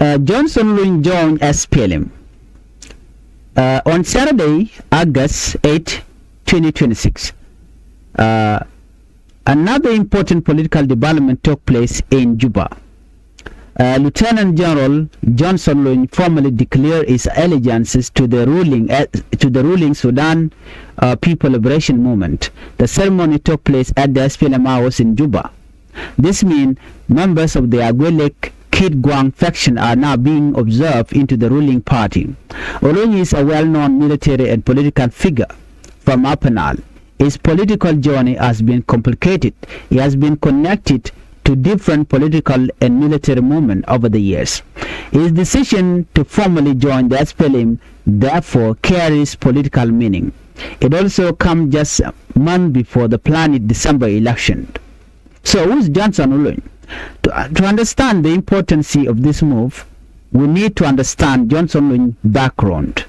Johnson Lung joined SPLM on Saturday, August 8, 2026. Another important political development took place in Juba. Lieutenant General Johnson Lung formally declared his allegiances to the ruling Sudan People Liberation Movement. The ceremony took place at the SPLM house in Juba. This means members of the Agwelek Kid Gwang faction are now being observed into the ruling party. Olony is a well-known military and political figure from Upper Nile. His political journey has been complicated. He has been connected to different political and military movements over the years. His decision to formally join the SPLM therefore carries political meaning. It also comes just a month before the planned December election. So who is Johnson Olony? To understand the importance of this move, we need to understand Johnson Olony's background.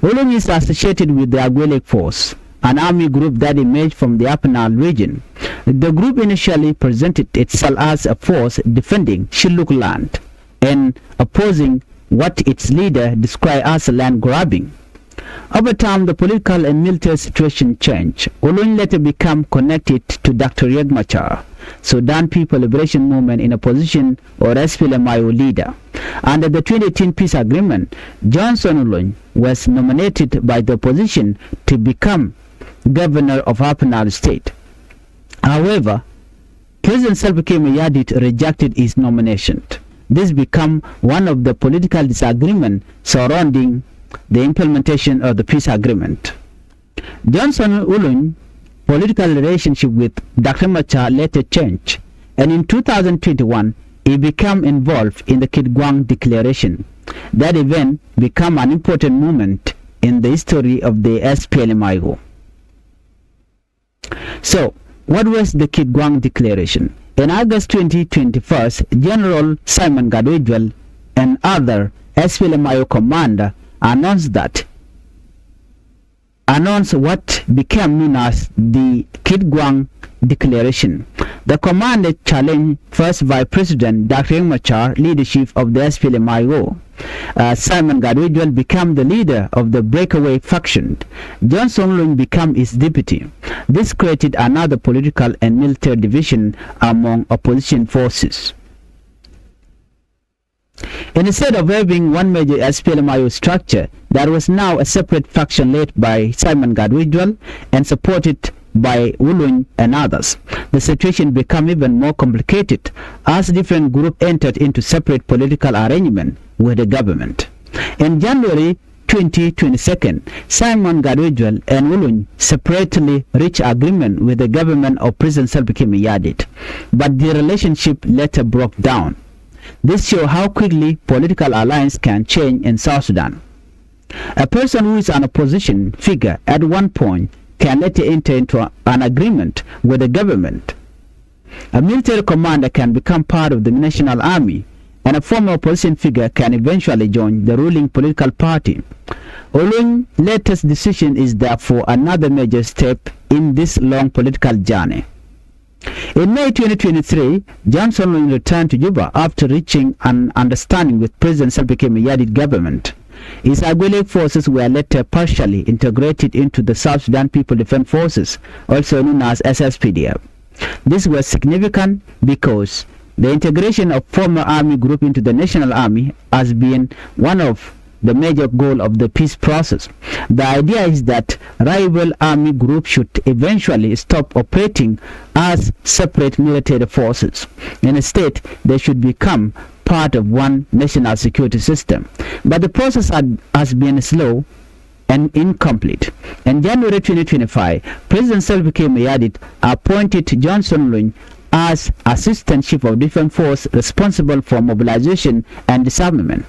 Olony is associated with the Agwelek Force, an army group that emerged from the Upper Nile region. The group initially presented itself as a force defending Shilluk land and opposing what its leader described as land grabbing. Over time, the political and military situation changed. Olony later became connected to Dr. Riek Machar, Sudan People Liberation Movement in opposition or SPLM-IO leader. Under the 2018 peace agreement, Johnson Olony was nominated by the opposition to become governor of Upper Nile State. However, President Salva Kiir Mayardit rejected his nomination. This became one of the political disagreements surrounding the implementation of the peace agreement. Johnson Olony's political relationship with Dr. Machar later changed, and in 2021 he became involved in the Kid Gwang Declaration. That event became an important moment in the history of the SPLM-IO. So, what was the Kid Gwang Declaration? In August 2021, General Simon Gadwidwell and other SPLM-IO commander announced what became known as the Kid Gwang Declaration. The commander challenged first Vice President Dr. Riek Machar leadership of the SPLM-IO. Simon Gadwidwell became the leader of the breakaway faction. Johnson Olony became his deputy. This created another political and military division among opposition forces. Instead of having one major SPLM-IO structure, there was now a separate faction led by Simon Gadwidwell and supported by Olony and others. The situation became even more complicated as different groups entered into separate political arrangement with the government. In January 2022, Simon Gadwidwell and Olony separately reached agreement with the government of President Salva Kiir Mayardit, but the relationship later broke down. This shows how quickly political alliance can change in South Sudan. A person who is an opposition figure at one point can later enter into an agreement with the government. A military commander can become part of the national army, and a former opposition figure can eventually join the ruling political party. Olony's latest decision is therefore another major step in this long political journey. In May 2023, Johnson Olony returned to Juba after reaching an understanding with President Salva Kiir Mayardit government. His Agwelek forces were later partially integrated into the South Sudan People Defense Forces, also known as SSPDF. This was significant because the integration of former army group into the national army has been one of the major goal of the peace process. The idea is that rival army groups should eventually stop operating as separate military forces. Instead, they should become part of one national security system. But the process has been slow and incomplete. In January 2025, President Salva Kiir Mayardit appointed Johnson Olony as Assistant Chief of Defense Force responsible for mobilization and disarmament.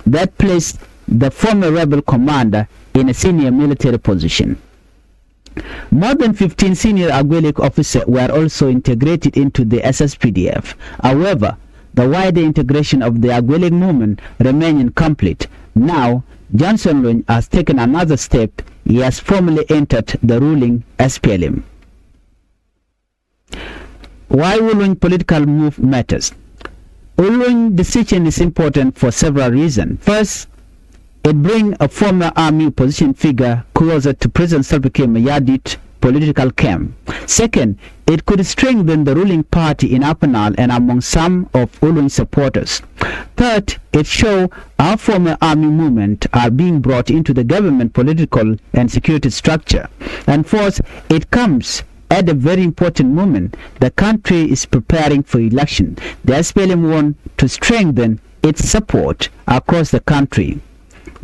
That placed the former rebel commander in a senior military position. More than 15 senior Agwelek officers were also integrated into the SSPDF. However, the wider integration of the Agwelek movement remained incomplete. Now, Johnson Olony has taken another step. He has formally entered the ruling SPLM. Why Olony political move matters? Olony's decision is important for several reasons. First, it brings a former army opposition figure closer to President Salva Kiir Mayardit political camp. Second, it could strengthen the ruling party in Upper Nile and among some of Olony's supporters. Third, it shows our former army movement are being brought into the government political and security structure. And fourth, it comes at a very important moment. The country is preparing for election. The SPLM want to strengthen its support across the country.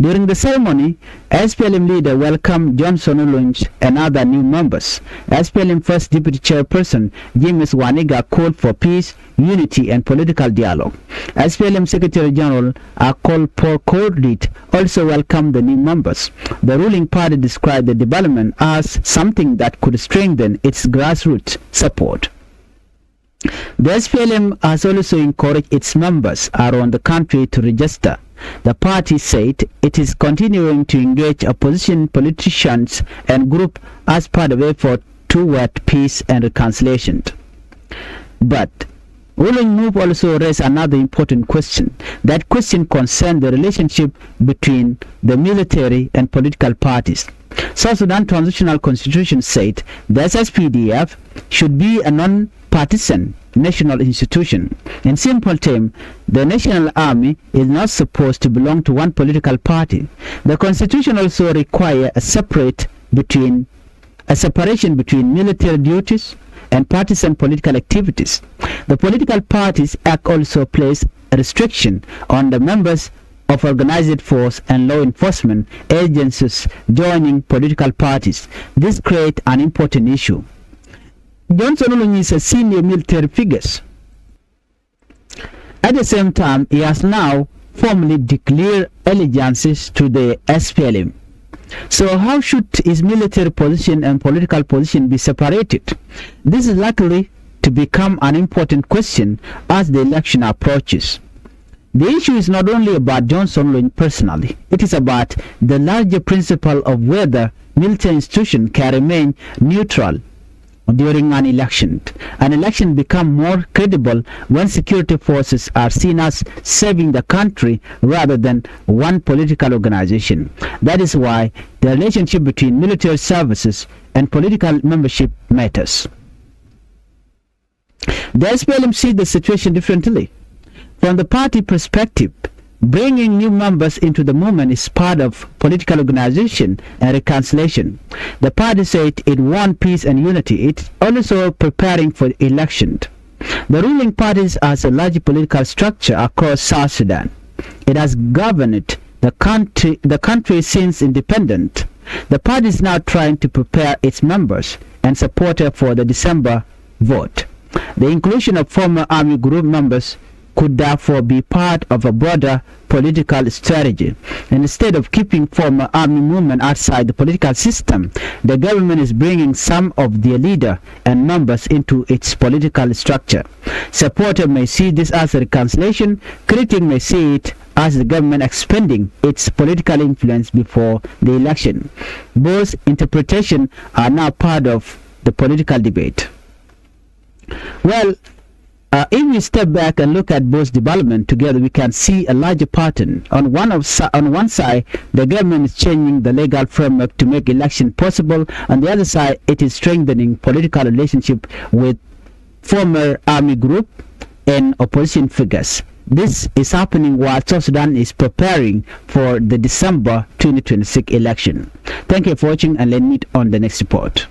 During the ceremony, SPLM leader welcomed Johnson Olony and other new members. SPLM First Deputy Chairperson James Waniga called for peace, unity and political dialogue. SPLM Secretary General Akol Paul Cordit also welcomed the new members. The ruling party described the development as something that could strengthen its grassroots support. The SPLM has also encouraged its members around the country to register. The party said it is continuing to engage opposition politicians and groups as part of effort toward peace and reconciliation. But Olony move also raised another important question. That question concerned the relationship between the military and political parties. South Sudan Transitional Constitution said the SSPDF should be a non-partisan national institution. In simple terms, the National Army is not supposed to belong to one political party. The Constitution also requires a separation between military duties and partisan political activities. The Political Parties Act also places a restriction on the members of organized force and law enforcement agencies joining political parties. This creates an important issue. Johnson Olony is a senior military figure. At the same time, he has now formally declared allegiances to the SPLM. So how should his military position and political position be separated? This is likely to become an important question as the election approaches. The issue is not only about Johnson Olony personally, it is about the larger principle of whether military institutions can remain neutral during an election. An election becomes more credible when security forces are seen as serving the country rather than one political organization. That is why the relationship between military services and political membership matters. The SPLM sees the situation differently. From the party perspective, bringing new members into the movement is part of political organization and reconciliation. The party said it wants peace and unity. It's also preparing for election. The ruling party has a large political structure across South Sudan. It has governed the country since independence. The party is now trying to prepare its members and supporters for the December vote. The inclusion of former army group members could therefore be part of a broader political strategy. And instead of keeping former army movement outside the political system, the government is bringing some of their leaders and members into its political structure. Supporters may see this as a reconciliation, critics may see it as the government expanding its political influence before the election. Both interpretations are now part of the political debate. Well, if we step back and look at both development together, we can see a larger pattern. On one side, the government is changing the legal framework to make election possible. On the other side, it is strengthening political relationship with former army group and opposition figures. This is happening while South Sudan is preparing for the December 2026 election. Thank you for watching, and let's meet on the next report.